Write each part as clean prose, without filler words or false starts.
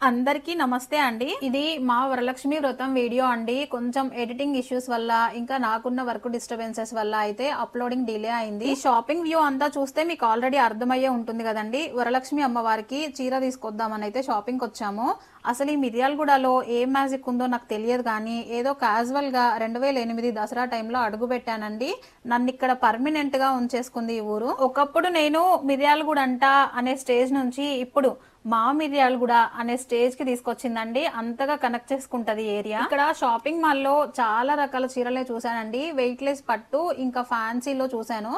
అందరికీ నమస్తే అండి. ఇది మా వరలక్ష్మి వ్రతం వీడియో అండి. కొంచెం ఎడిటింగ్ ఇష్యూస్ వల్ల ఇంకా నాకున్న వర్క్ డిస్టర్బెన్సెస్ వల్ల అయితే అప్లోడింగ్ డిలే అయింది. ఈ షాపింగ్ వ్యూ అంతా చూస్తే మీకు ఆల్రెడీ అర్థమయ్యే ఉంటుంది కదండి. వరలక్ష్మి అమ్మవారికి చీర తీసుకొద్దామని అయితే షాపింగ్ వచ్చాము. అసలు ఈ మిర్యాలగూడలో ఏం మ్యాజిక్ ఉందో నాకు తెలియదు కానీ ఏదో క్యాజువల్ గా 2008 దసరా టైంలో అడుగు పెట్టానండి. నన్ను ఇక్కడ పర్మనెంట్ గా ఉంచేసుకుంది ఈ ఊరు. ఒకప్పుడు నేను మిర్యాలగూడ అంట అనే స్టేజ్ నుంచి ఇప్పుడు మా మిర్యాలగూడ అనే స్టేజ్ కి తీసుకొచ్చిందండి. అంతగా కనెక్ట్ చేసుకుంటది ఏరియా. ఇక్కడ షాపింగ్ మాల్ లో చాలా రకాల చీరలే చూసానండి. వెయిట్ లెస్ పట్టు ఇంకా ఫ్యాన్సీలో చూసాను.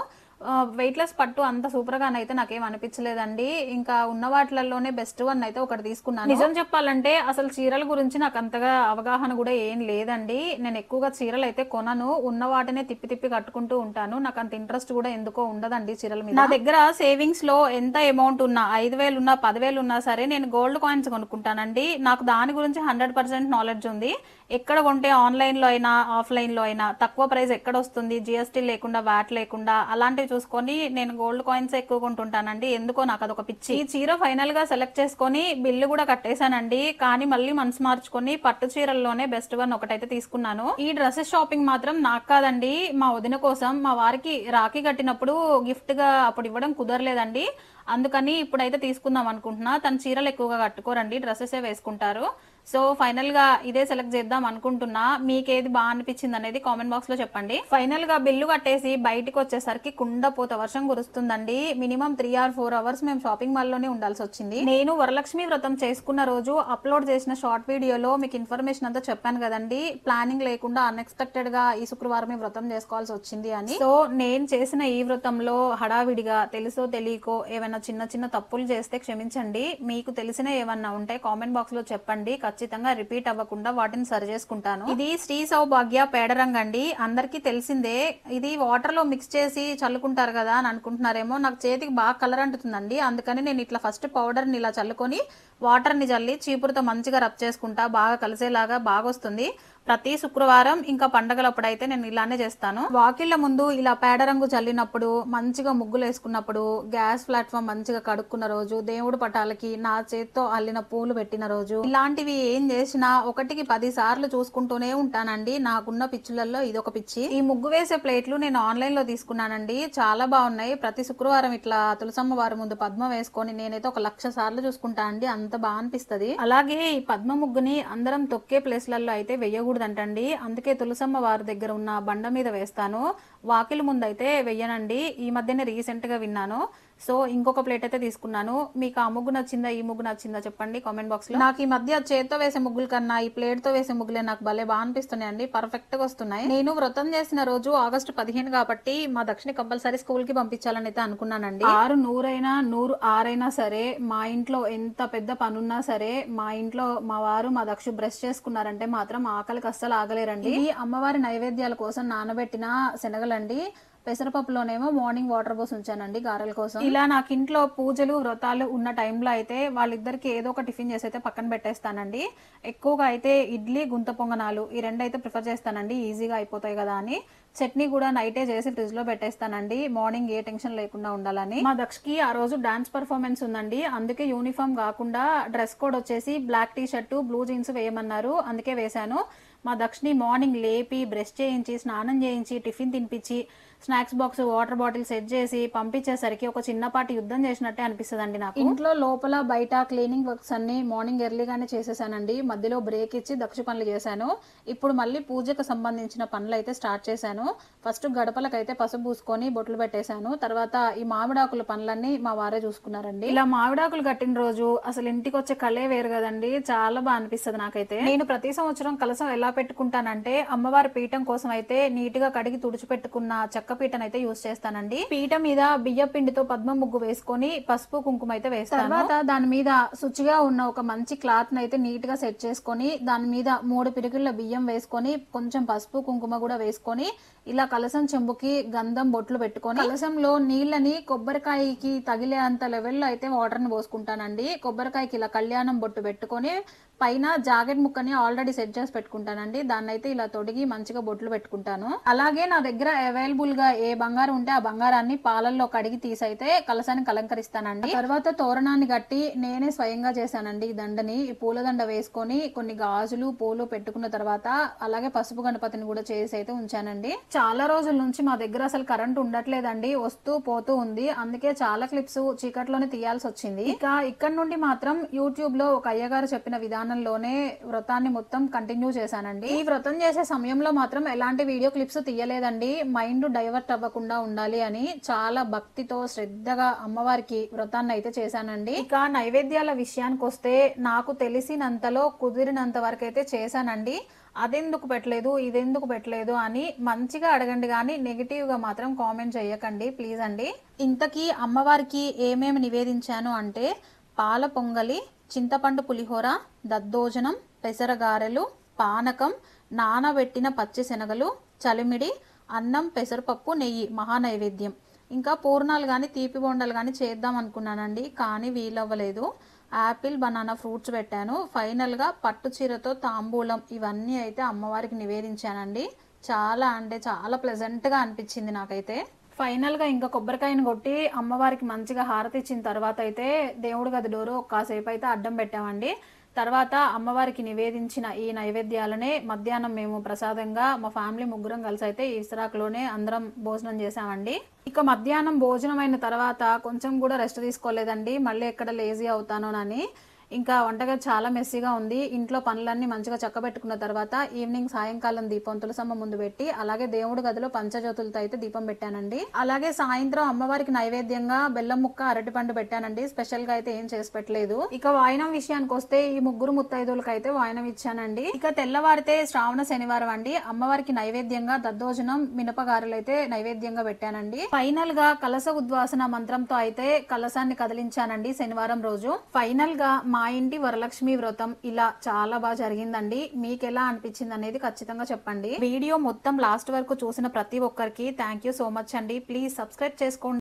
వెయిట్ లెస్ పట్టు అంత సూపర్ గానైతే నాకేం అనిపించలేదండి. ఇంకా ఉన్న వాటిలలోనే బెస్ట్ వన్ అయితే ఒకటి తీసుకున్నాను. నిజం చెప్పాలంటే అసలు చీరల గురించి నాకు అంతగా అవగాహన కూడా ఏం లేదండి. నేను ఎక్కువగా చీరలు అయితే కొనను, ఉన్న వాటినే తిప్పి తిప్పి కట్టుకుంటూ ఉంటాను. నాకు అంత ఇంట్రెస్ట్ కూడా ఎందుకో ఉండదండి చీరల మీద. నా దగ్గర సేవింగ్స్ లో ఎంత అమౌంట్ ఉన్నా, 5,000 ఉన్నా 10,000 ఉన్నా సరే నేను గోల్డ్ కాయిన్స్ కొనుక్కుంటానండి. నాకు దాని గురించి 100% నాలెడ్జ్ ఉంది. ఎక్కడ కొంటే ఆన్లైన్ లో అయినా ఆఫ్లైన్ లో అయినా తక్కువ ప్రైస్ ఎక్కడ వస్తుంది, జిఎస్టీ లేకుండా వ్యాట్ లేకుండా అలాంటివి చూసుకొని నేను గోల్డ్ కాయిన్స్ ఎక్కువ కొంటుంటానండి. ఎందుకో నాకు అదొక పిచ్చి. ఈ చీర ఫైనల్ గా సెలెక్ట్ చేసుకొని బిల్లు కూడా కట్టేశానండి. కానీ మళ్ళీ మనసు మార్చుకొని పట్టు చీరల్లోనే బెస్ట్ వన్ ఒకటైతే తీసుకున్నాను. ఈ డ్రెస్సెస్ షాపింగ్ మాత్రం నాకు కాదండి, మా వదిన కోసం. మా వారికి రాఖీ కట్టినప్పుడు గిఫ్ట్ గా అప్పుడు ఇవ్వడం కుదరలేదండి. అందుకని ఇప్పుడైతే తీసుకుందాం అనుకుంటున్నా. తన చీరలు ఎక్కువగా కట్టుకోరండి, డ్రెస్సెస్ వేసుకుంటారు. సో ఫైనల్ గా ఇదే సెలెక్ట్ చేద్దాం అనుకుంటున్నా. మీకేది బాగా అనిపించింది అనేది కామెంట్ బాక్స్ లో చెప్పండి. ఫైనల్ గా బిల్లు కట్టేసి బయటికి వచ్చేసరికి కుండపోత వర్షం కురుస్తుందండి. మినిమం 3 or 4 hours మేము షాపింగ్ మాల్ లోనే ఉండాల్సి వచ్చింది. నేను వరలక్ష్మి వ్రతం చేసుకున్న రోజు అప్లోడ్ చేసిన షార్ట్ వీడియోలో మీకు ఇన్ఫర్మేషన్ అంతా చెప్పాను కదండి. ప్లానింగ్ లేకుండా అన్ఎక్స్పెక్టెడ్ గా ఈ శుక్రవారం వ్రతం చేసుకోవాల్సి వచ్చింది అని. సో నేను చేసిన ఈ వ్రతంలో హడావిడిగా తెలుసో తెలియకో ఏమైనా చిన్న చిన్న తప్పులు చేస్తే క్షమించండి. మీకు తెలిసిన ఏమన్నా ఉంటే కామెంట్ బాక్స్ లో చెప్పండి. ఖచ్చితంగా రిపీట్ అవ్వకుండా వాటిని సరి చేసుకుంటాను. ఇది శ్రీ సౌభాగ్య పేడరంగ్ అండి. అందరికీ తెలిసిందే. ఇది వాటర్ లో మిక్స్ చేసి చల్లుకుంటారు కదా అని అనుకుంటున్నారేమో. నాకు చేతికి బాగా కలర్ అంటుతుందండి. అందుకని నేను ఇట్లా ఫస్ట్ పౌడర్ ని ఇలా చల్లుకొని వాటర్ ని చల్లి చీపురుతో మంచిగా రబ్ చేసుకుంటా. బాగా కలిసేలాగా బాగా వస్తుంది. ప్రతి శుక్రవారం ఇంకా పండగలప్పుడైతే నేను ఇలానే చేస్తాను. వాకిళ్ల ముందు ఇలా పేడరంగు చల్లినప్పుడు, మంచిగా ముగ్గులు వేసుకున్నప్పుడు, గ్యాస్ ప్లాట్ఫామ్ మంచిగా కడుక్కున్న రోజు, దేవుడు పటాలకి నా చేత్తో అల్లిన పూలు పెట్టిన రోజు, ఇలాంటివి ఏం చేసినా 1కి 10 సార్లు చూసుకుంటూనే ఉంటానండి. నాకున్న పిచ్చులలో ఇదొక పిచ్చి. ఈ ముగ్గు వేసే ప్లేట్లు నేను ఆన్లైన్ లో తీసుకున్నానండి. చాలా బాగున్నాయి. ప్రతి శుక్రవారం ఇట్లా తులసమ్మ వారి ముందు పద్మ వేసుకొని నేనైతే 1,00,000 సార్లు చూసుకుంటా అండి. అంత బాగా అనిపిస్తుంది. అలాగే ఈ పద్మ ముగ్గుని అందరం తొక్కే ప్లేస్లలో అయితే వెయ్యకూడదంటండి. అందుకే తులసమ్మ వారి దగ్గర ఉన్న బండ మీద వేస్తాను. వాకిలి ముందైతే వెయ్యనండి. ఈ మధ్యనే రీసెంట్ గా విన్నాను. సో ఇంకొక ప్లేట్ అయితే తీసుకున్నాను. మీకు ఆ ముగ్గు నచ్చిందా, ఈ ముగ్గు నచ్చిందా చెప్పండి కామెంట్ బాక్స్ లో. నాకు ఈ మధ్య చేత్తో వేసే ముగ్గుల కన్నా ఈ ప్లేట్ తో వేసే ముగ్గులే నాకు భలే బాగా అనిపిస్తున్నాయి అండి. పర్ఫెక్ట్ గా వస్తున్నాయి. నేను వ్రతం చేసిన రోజు ఆగస్టు 15 కాబట్టి మా దక్షిణ కంపల్సరీ స్కూల్ కి పంపించాలని అయితే అనుకున్నానండి. 6 అయినా 106 సరే, మా ఇంట్లో ఎంత పెద్ద పనున్నా సరే, మా ఇంట్లో మా వారు మా దక్షు బ్రష్ చేసుకున్నారంటే మాత్రం ఆకలికి అస్సలు ఆగలేరండి. ఇది అమ్మవారి నైవేద్యాల కోసం నానబెట్టిన శనగలండి. పెసరపప్పులోనేమో మార్నింగ్ వాటర్ పోసి ఉంచానండి గారెల కోసం. ఇలా నాకు ఇంట్లో పూజలు వ్రతాలు ఉన్న టైంలో అయితే వాళ్ళిద్దరికి ఏదో ఒక టిఫిన్ చేసి అయితే పక్కన పెట్టేస్తానండి. ఎక్కువగా అయితే ఇడ్లీ, గుంత పొంగనాలు ఈ రెండు అయితే ప్రిఫర్ చేస్తానండి. ఈజీగా అయిపోతాయి కదా అని. చట్నీ కూడా నైటే చేసి ఫ్రిడ్జ్ లో పెట్టేస్తానండి, మార్నింగ్ ఏ టెన్షన్ లేకుండా ఉండాలని. మా దక్షకి ఆ రోజు డాన్స్ పర్ఫార్మెన్స్ ఉందండి. అందుకే యూనిఫామ్ కాకుండా డ్రెస్ కోడ్ వచ్చేసి black T shirt, blue jeans వేయమన్నారు. అందుకే వేశాను. మా దక్షిని మార్నింగ్ లేపి బ్రష్ చేయించి, స్నానం చేయించి, టిఫిన్ తినిపించి, snacks box, water bottle set చేసి పంపించేసరికి ఒక చిన్నపాటి యుద్ధం చేసినట్టే అనిపిస్తుందండి నాకు. ఇంట్లో లోపల బయట క్లీనింగ్ వర్క్స్ అన్ని మార్నింగ్ ఎర్లీగానే చేసేసానండి. మధ్యలో బ్రేక్ ఇచ్చి దక్ష పనులు చేశాను. ఇప్పుడు మళ్ళీ పూజకు సంబంధించిన పనులు అయితే స్టార్ట్ చేశాను. ఫస్ట్ గడపలకైతే పసుపు పూసుకొని బొట్లు పెట్టేశాను. తర్వాత ఈ మామిడాకుల పనులన్నీ మా వారే చూసుకున్నారండి. ఇలా మామిడాకులు కట్టిన రోజు అసలు ఇంటికి వచ్చే కళే వేరు కదండి. చాలా బాగా అనిపిస్తుంది నాకైతే. నేను ప్రతి సంవత్సరం కలసం ఎలా పెట్టుకుంటానంటే అమ్మవారి పీఠం కోసం అయితే నీట్ గా కడిగి తుడిచిపెట్టుకున్న చెక్క పీటను అయితే యూజ్ చేస్తానండి. పీట మీద బియ్య పిండితో పద్మ ముగ్గు వేసుకొని పసుపు కుంకుమ అయితే వేస్తాను. తర్వాత దాని మీద శుచిగా ఉన్న ఒక మంచి క్లాత్ అయితే నీట్ గా సెట్ చేసుకొని దాని మీద 3 పిరికిళ్ళ బియ్యం వేసుకొని కొంచెం పసుపు కుంకుమ కూడా వేసుకొని ఇలా కలసం చెంబుకి గంధం బొట్లు పెట్టుకొని కలసంలో నీళ్ళని కొబ్బరికాయకి తగిలే అంత లెవెల్లో అయితే వాటర్ ని పోసుకుంటానండి. కొబ్బరికాయకి ఇలా కళ్యాణం బొట్టు పెట్టుకొని పైన జాకెట్ ముక్కని ఆల్రెడీ సెట్ చేసి పెట్టుకుంటానండి. దాన్ని అయితే ఇలా తొడిగి మంచిగా బొట్లు పెట్టుకుంటాను. అలాగే నా దగ్గర అవైలబుల్ గా ఏ బంగారం ఉంటే ఆ బంగారాన్ని పాలల్లో కడిగి తీసైతే కలసానికి అలంకరిస్తానండి. తర్వాత తోరణాన్ని కట్టి నేనే స్వయంగా చేశానండి. ఈ దండని పూలదండ వేసుకొని కొన్ని గాజులు పూలు పెట్టుకున్న తర్వాత అలాగే పసుపు గణపతిని కూడా చేసి అయితే ఉంచానండి. చాలా రోజుల నుంచి మా దగ్గర అసలు కరెంట్ ఉండట్లేదండి, వస్తూ పోతూ ఉంది. అందుకే చాలా క్లిప్స్ చీకట్లోనే తీయాల్సి వచ్చింది. ఇక ఇక్కడ నుండి మాత్రం యూట్యూబ్ లో ఒక అయ్యగారు చెప్పిన విధానంలోనే వ్రతాన్ని మొత్తం కంటిన్యూ చేశానండి. ఈ వ్రతం చేసే సమయంలో మాత్రం ఎలాంటి వీడియో క్లిప్స్ తీయలేదండి. మైండ్ డైవర్ట్ అవ్వకుండా ఉండాలి అని చాలా భక్తితో శ్రద్ధగా అమ్మవారికి వ్రతాన్ని అయితే చేశానండి. ఇక నైవేద్యాల విషయానికి వస్తే నాకు తెలిసినంతలో కుదిరినంత వరకు అయితే చేశానండి. అదెందుకు పెట్టలేదు ఇదెందుకు పెట్టలేదు అని మంచిగా అడగండి, కానీ నెగిటివ్ గా మాత్రం కామెంట్ చేయకండి ప్లీజ్ అండి. ఇంతకీ అమ్మవారికి ఏమేమి నివేదించాను అంటే పాల పొంగలి, చింతపండు పులిహోర, దద్దోజనం, పెసరగారెలు, పానకం, నానబెట్టిన పచ్చి శనగలు, చలిమిడి, అన్నం, పెసరపప్పు, నెయ్యి మహానైవేద్యం. ఇంకా పూర్ణాలు కానీ తీపి బొండలు కానీ చేద్దాం అనుకున్నానండి, కానీ వీలవ్వలేదు. యాపిల్, బనానా ఫ్రూట్స్ పెట్టాను. ఫైనల్గా పట్టు చీరతో తాంబూలం ఇవన్నీ అయితే అమ్మవారికి నివేదించానండి. చాలా అంటే చాలా ప్లెజెంట్గా అనిపించింది నాకైతే. ఫైనల్గా ఇంకా కొబ్బరికాయను కొట్టి అమ్మవారికి మంచిగా హారతి ఇచ్చిన తర్వాత అయితే దేవుడి గది డోరు కాసేపు అయితే అడ్డం పెట్టామండి. తర్వాత అమ్మవారికి నివేదించిన ఈ నైవేద్యాలనే మధ్యాహ్నం మేము ప్రసాదంగా మా ఫ్యామిలీ ముగ్గురం కలిసి అయితే ఇస్రాక్లోనే అందరం భోజనం చేసామండి. ఇక మధ్యాహ్నం భోజనం అయిన తర్వాత కొంచెం కూడా రెస్ట్ తీసుకోలేదండి, మళ్ళీ ఎక్కడ లేజీ అవుతానోనని. ఇంకా వంటగది చాలా మెస్సీగా ఉంది. ఇంట్లో పనులన్నీ మంచిగా చక్కబెట్టుకున్న తర్వాత ఈవినింగ్ సాయంకాలం దీపం తులసమ్మ ముందు పెట్టి అలాగే దేవుడి గదిలో పంచజ్యోతులతో అయితే దీపం పెట్టానండి. అలాగే సాయంత్రం అమ్మవారికి నైవేద్యంగా బెల్లం ముక్క, అరటిపండు పెట్టానండి. స్పెషల్ గా అయితే ఏం చేసి పెట్టలేదు. ఇక వాయనం విషయానికి వస్తే ఈ ముగ్గురు ముత్తైదువులకు అయితే వాయనం ఇచ్చానండి. ఇక తెల్లవారితే శ్రావణ శనివారం అండి. అమ్మవారికి నైవేద్యంగా దద్దోజనం, మినపగారెలు అయితే నైవేద్యంగా పెట్టానండి. ఫైనల్ గా కలస ఉద్వాసన మంత్రంతో అయితే కలసాన్ని కదిలించానండి శనివారం రోజు. ఫైనల్ గా మా ఇంటి వరలక్ష్మి వ్రతం ఇలా చాలా బాగా జరిగిందండి. మీకు ఎలా అనిపించింది అనేది ఖచ్చితంగా చెప్పండి. వీడియో మొత్తం లాస్ట్ వరకు చూసిన ప్రతి ఒక్కరికి థ్యాంక్ యూ సో మచ్ అండి. ప్లీజ్ సబ్స్క్రైబ్ చేసుకోండి.